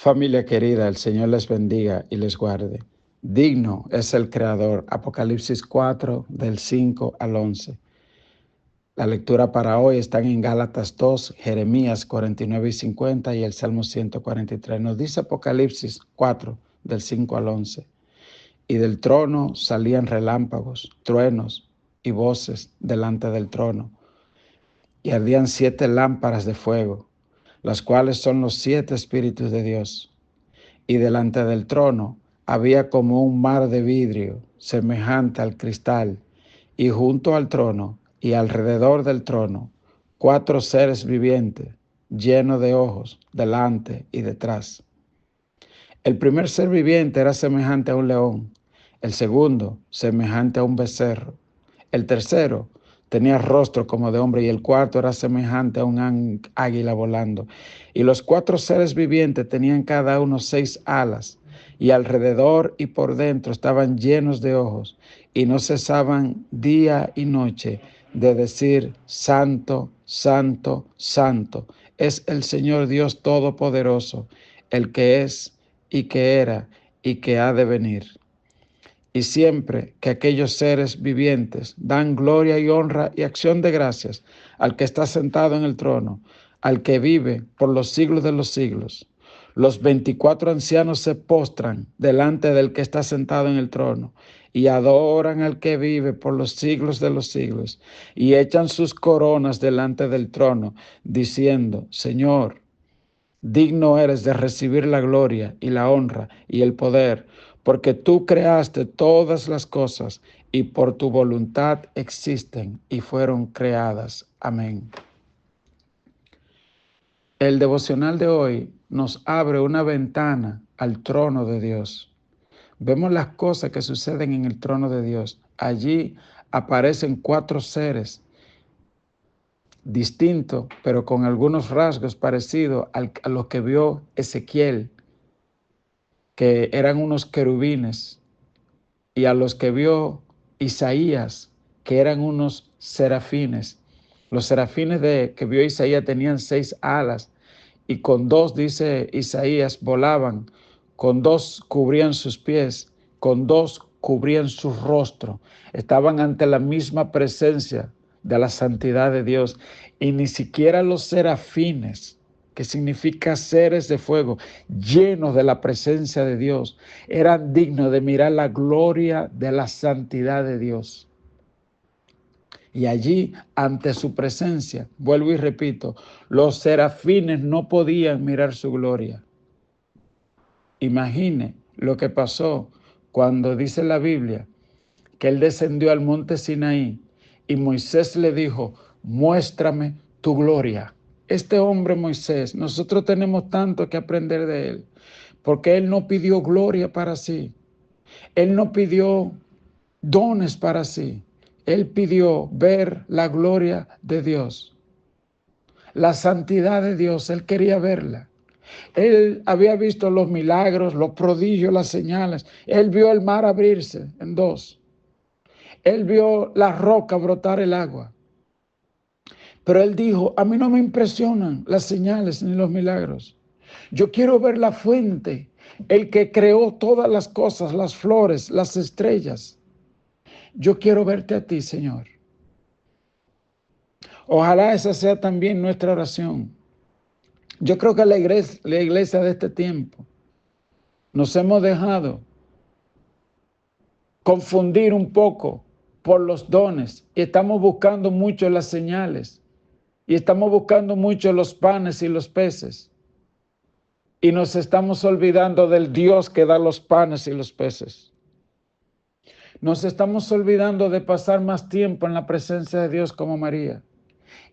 Familia querida, el Señor les bendiga y les guarde. Digno es el Creador. Apocalipsis 4, del 5 al 11. La lectura para hoy está en Gálatas 2, Jeremías 49 y 50 y el Salmo 143. Nos dice Apocalipsis 4, del 5 al 11. Y del trono salían relámpagos, truenos y voces delante del trono. Y ardían 7 lámparas de fuego, las cuales son los 7 espíritus de Dios. Y delante del trono había como un mar de vidrio, semejante al cristal, y junto al trono y alrededor del trono, 4 seres vivientes, llenos de ojos, delante y detrás. El primer ser viviente era semejante a un león, el segundo semejante a un becerro, el tercero tenía rostro como de hombre y el cuarto era semejante a un águila volando. Y los 4 seres vivientes tenían cada uno 6 alas y alrededor y por dentro estaban llenos de ojos y no cesaban día y noche de decir: Santo, Santo, Santo es el Señor Dios Todopoderoso, el que es y que era y que ha de venir. Y siempre que aquellos seres vivientes dan gloria y honra y acción de gracias al que está sentado en el trono, al que vive por los siglos de los siglos, los 24 ancianos se postran delante del que está sentado en el trono y adoran al que vive por los siglos de los siglos y echan sus coronas delante del trono, diciendo: Señor, digno eres de recibir la gloria y la honra y el poder, porque tú creaste todas las cosas y por tu voluntad existen y fueron creadas. Amén. El devocional de hoy nos abre una ventana al trono de Dios. Vemos las cosas que suceden en el trono de Dios. Allí aparecen 4 seres distintos, pero con algunos rasgos parecidos a los que vio Ezequiel, que eran unos querubines, y a los que vio Isaías, que eran unos serafines. Los serafines que vio Isaías tenían 6 alas, y con 2, dice Isaías, volaban, con 2 cubrían sus pies, con 2 cubrían su rostro. Estaban ante la misma presencia de la santidad de Dios, y ni siquiera los serafines, que significa seres de fuego, llenos de la presencia de Dios, eran dignos de mirar la gloria de la santidad de Dios. Y allí, ante su presencia, vuelvo y repito, los serafines no podían mirar su gloria. Imagine lo que pasó cuando dice la Biblia que él descendió al monte Sinaí y Moisés le dijo: muéstrame tu gloria. Este hombre Moisés, nosotros tenemos tanto que aprender de él, porque él no pidió gloria para sí, él no pidió dones para sí, él pidió ver la gloria de Dios, la santidad de Dios, él quería verla. Él había visto los milagros, los prodigios, las señales. Él vio el mar abrirse en 2. Él vio la roca brotar el agua. Pero él dijo: a mí no me impresionan las señales ni los milagros. Yo quiero ver la fuente, el que creó todas las cosas, las flores, las estrellas. Yo quiero verte a ti, Señor. Ojalá esa sea también nuestra oración. Yo creo que la iglesia de este tiempo nos hemos dejado confundir un poco por los dones y estamos buscando mucho las señales y estamos buscando mucho los panes y los peces y nos estamos olvidando del Dios que da los panes y los peces. Nos estamos olvidando de pasar más tiempo en la presencia de Dios como María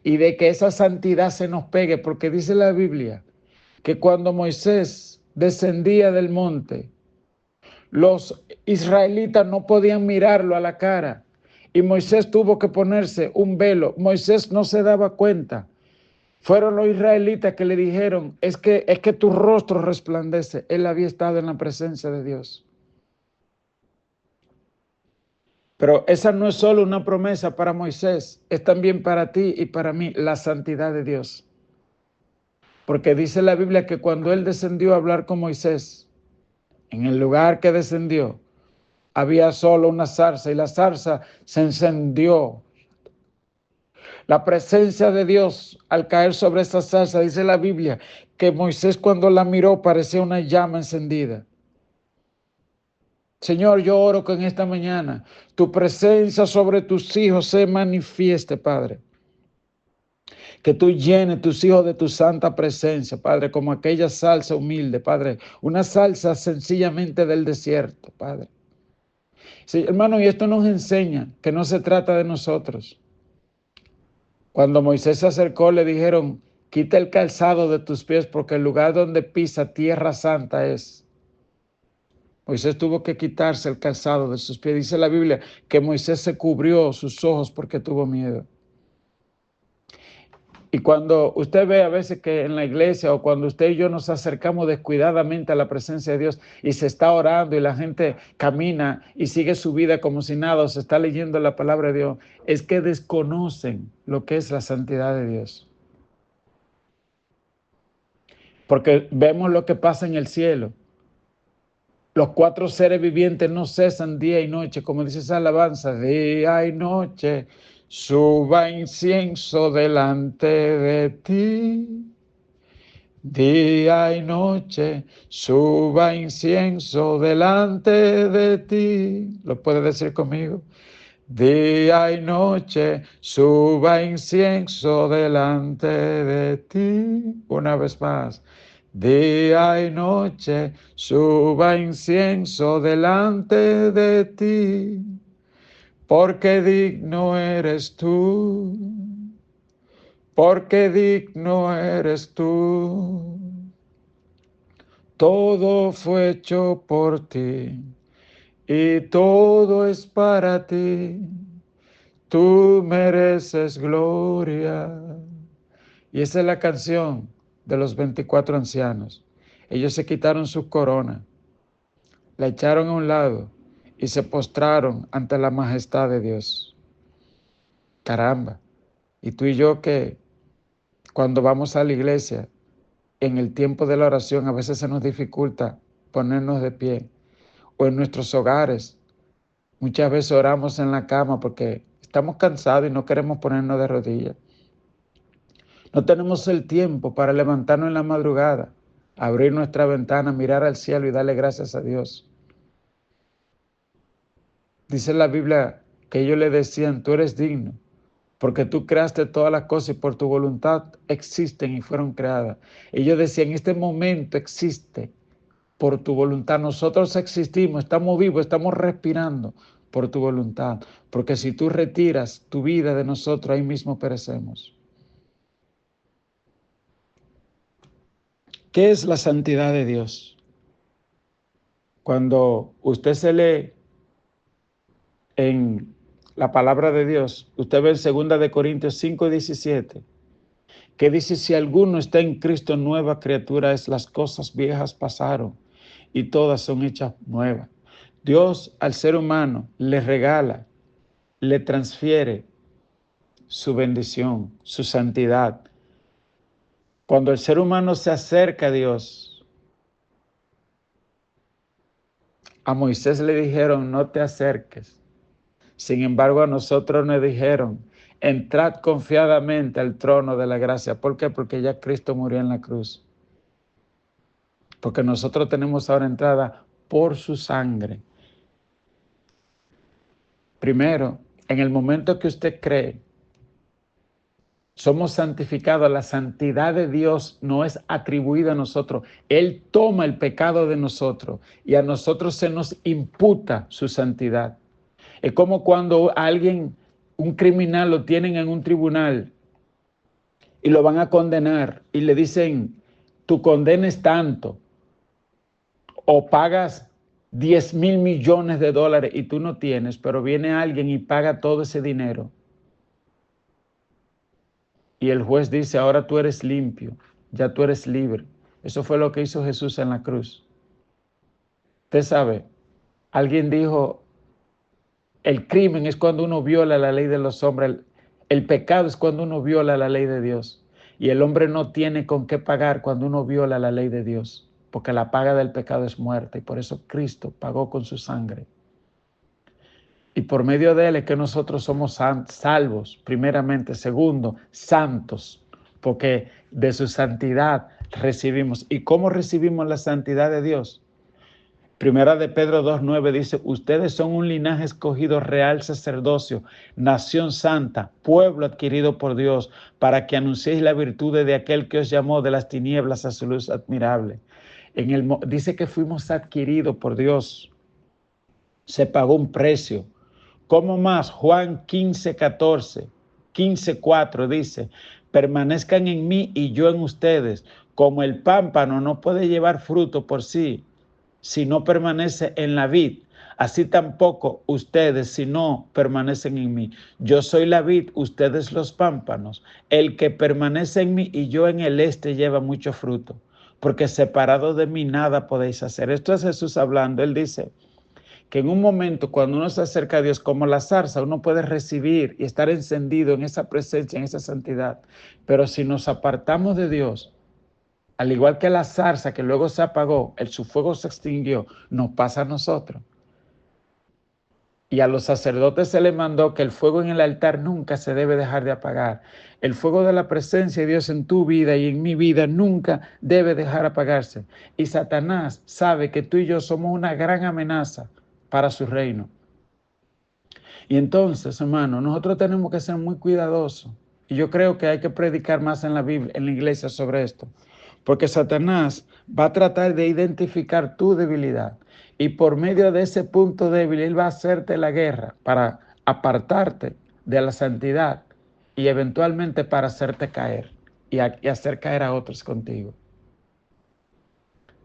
y de que esa santidad se nos pegue, porque dice la Biblia que cuando Moisés descendía del monte, los israelitas no podían mirarlo a la cara y Moisés tuvo que ponerse un velo. Moisés no se daba cuenta. Fueron los israelitas que le dijeron: es que tu rostro resplandece. Él había estado en la presencia de Dios. Pero esa no es solo una promesa para Moisés, es también para ti y para mí, la santidad de Dios. Porque dice la Biblia que cuando él descendió a hablar con Moisés, en el lugar que descendió, había solo una zarza y la zarza se encendió. La presencia de Dios al caer sobre esa zarza, dice la Biblia, que Moisés cuando la miró parecía una llama encendida. Señor, yo oro que en esta mañana tu presencia sobre tus hijos se manifieste, Padre. Que tú llenes tus hijos de tu santa presencia, Padre, como aquella salsa humilde, Padre. Una salsa sencillamente del desierto, Padre. Sí, hermano, y esto nos enseña que no se trata de nosotros. Cuando Moisés se acercó, le dijeron, quita el calzado de tus pies porque el lugar donde pisa tierra santa es. Moisés tuvo que quitarse el calzado de sus pies. Dice la Biblia que Moisés se cubrió sus ojos porque tuvo miedo. Y cuando usted ve a veces que en la iglesia o cuando usted y yo nos acercamos descuidadamente a la presencia de Dios y se está orando y la gente camina y sigue su vida como si nada o se está leyendo la palabra de Dios, es que desconocen lo que es la santidad de Dios. Porque vemos lo que pasa en el cielo. Los 4 seres vivientes no cesan día y noche, como dice esa alabanza, día y noche, suba incienso delante de ti. Día y noche, suba incienso delante de ti. ¿Lo puede decir conmigo? Día y noche, suba incienso delante de ti. Una vez más. Día y noche, suba incienso delante de ti, porque digno eres tú, porque digno eres tú. Todo fue hecho por ti y todo es para ti. Tú mereces gloria. Y esa es la canción de los 24 ancianos. Ellos se quitaron su corona, la echaron a un lado y se postraron ante la majestad de Dios. Caramba. Y tú y yo que cuando vamos a la iglesia, en el tiempo de la oración, a veces se nos dificulta ponernos de pie. O en nuestros hogares, muchas veces oramos en la cama porque estamos cansados y no queremos ponernos de rodillas. No tenemos el tiempo para levantarnos en la madrugada, abrir nuestra ventana, mirar al cielo y darle gracias a Dios. Dice la Biblia que ellos le decían, tú eres digno, porque tú creaste todas las cosas y por tu voluntad existen y fueron creadas. Ellos decían, este momento existe por tu voluntad. Nosotros existimos, estamos vivos, estamos respirando por tu voluntad, porque si tú retiras tu vida de nosotros, ahí mismo perecemos. ¿Qué es la santidad de Dios? Cuando usted se lee en la palabra de Dios, usted ve en 2 de Corintios 5:17, que dice, si alguno está en Cristo, nueva criatura es, las cosas viejas pasaron y todas son hechas nuevas. Dios al ser humano le regala, le transfiere su bendición, su santidad. Cuando el ser humano se acerca a Dios, a Moisés le dijeron, no te acerques. Sin embargo, a nosotros nos dijeron, entrad confiadamente al trono de la gracia. ¿Por qué? Porque ya Cristo murió en la cruz. Porque nosotros tenemos ahora entrada por su sangre. Primero, en el momento que usted cree, somos santificados. La santidad de Dios no es atribuida a nosotros. Él toma el pecado de nosotros y a nosotros se nos imputa su santidad. Es como cuando a alguien, un criminal, lo tienen en un tribunal y lo van a condenar y le dicen, tu condena es tanto, o pagas 10,000 millones de dólares y tú no tienes, pero viene alguien y paga todo ese dinero. Y el juez dice, ahora tú eres limpio, ya tú eres libre. Eso fue lo que hizo Jesús en la cruz. Usted sabe, alguien dijo, el crimen es cuando uno viola la ley de los hombres, el pecado es cuando uno viola la ley de Dios. Y el hombre no tiene con qué pagar cuando uno viola la ley de Dios, porque la paga del pecado es muerte, y por eso Cristo pagó con su sangre. Y por medio de él es que nosotros somos salvos, primeramente. Segundo, santos, porque de su santidad recibimos. ¿Y cómo recibimos la santidad de Dios? Primera de Pedro 2:9 dice, ustedes son un linaje escogido, real sacerdocio, nación santa, pueblo adquirido por Dios, para que anunciéis la virtud de aquel que os llamó de las tinieblas a su luz admirable. Dice que fuimos adquiridos por Dios, se pagó un precio. ¿Cómo más? Juan 15:4 dice, permanezcan en mí y yo en ustedes, como el pámpano no puede llevar fruto por sí, si no permanece en la vid, así tampoco ustedes si no permanecen en mí. Yo soy la vid, ustedes los pámpanos. El que permanece en mí y yo en él, lleva mucho fruto, porque separado de mí nada podéis hacer. Esto es Jesús hablando. Él dice que en un momento cuando uno se acerca a Dios como la zarza, uno puede recibir y estar encendido en esa presencia, en esa santidad. Pero si nos apartamos de Dios, al igual que la zarza que luego se apagó, su fuego se extinguió, nos pasa a nosotros. Y a los sacerdotes se les mandó que el fuego en el altar nunca se debe dejar de apagar. El fuego de la presencia de Dios en tu vida y en mi vida nunca debe dejar de apagarse. Y Satanás sabe que tú y yo somos una gran amenaza para su reino. Y entonces, hermano, nosotros tenemos que ser muy cuidadosos. Y yo creo que hay que predicar más en la Biblia, en la iglesia sobre esto. Porque Satanás va a tratar de identificar tu debilidad. Y por medio de ese punto débil, él va a hacerte la guerra para apartarte de la santidad y eventualmente para hacerte caer y hacer caer a otros contigo.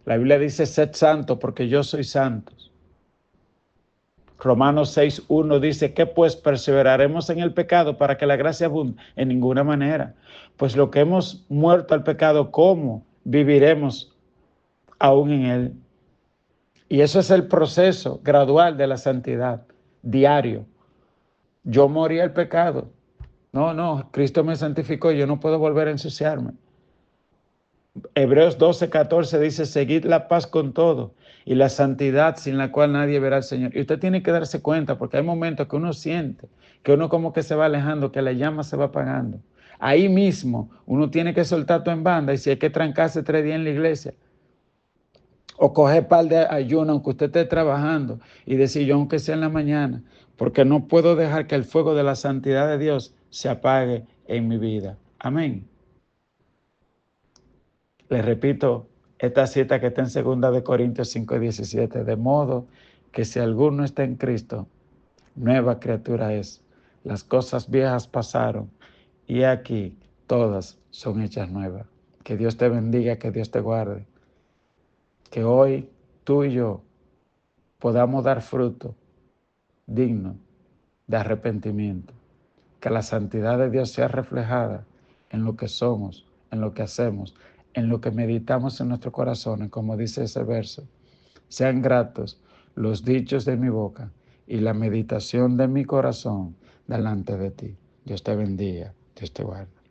La Biblia dice, sed santos porque yo soy santo. Romanos 6:1 dice que pues perseveraremos en el pecado para que la gracia abunde. En ninguna manera. Pues lo que hemos muerto al pecado, ¿cómo viviremos aún en él? Y eso es el proceso gradual de la santidad, diario. Yo morí al pecado. No, Cristo me santificó, yo no puedo volver a ensuciarme. Hebreos 12:14 dice, seguid la paz con todo y la santidad sin la cual nadie verá al Señor. Y usted tiene que darse cuenta porque hay momentos que uno siente, que uno como que se va alejando, que la llama se va apagando. Ahí mismo uno tiene que soltar todo en banda y si hay que trancarse 3 días en la iglesia o coger par de ayuno aunque usted esté trabajando y decir yo aunque sea en la mañana, porque no puedo dejar que el fuego de la santidad de Dios se apague en mi vida. Amén. Les repito, esta cita que está en 2 Corintios 5:17, de modo que si alguno está en Cristo, nueva criatura es. Las cosas viejas pasaron y aquí todas son hechas nuevas. Que Dios te bendiga, que Dios te guarde. Que hoy tú y yo podamos dar fruto digno de arrepentimiento. Que la santidad de Dios sea reflejada en lo que somos, en lo que hacemos, en lo que meditamos en nuestros corazones, como dice ese verso. Sean gratos los dichos de mi boca y la meditación de mi corazón delante de ti. Dios te bendiga, Dios te guarde.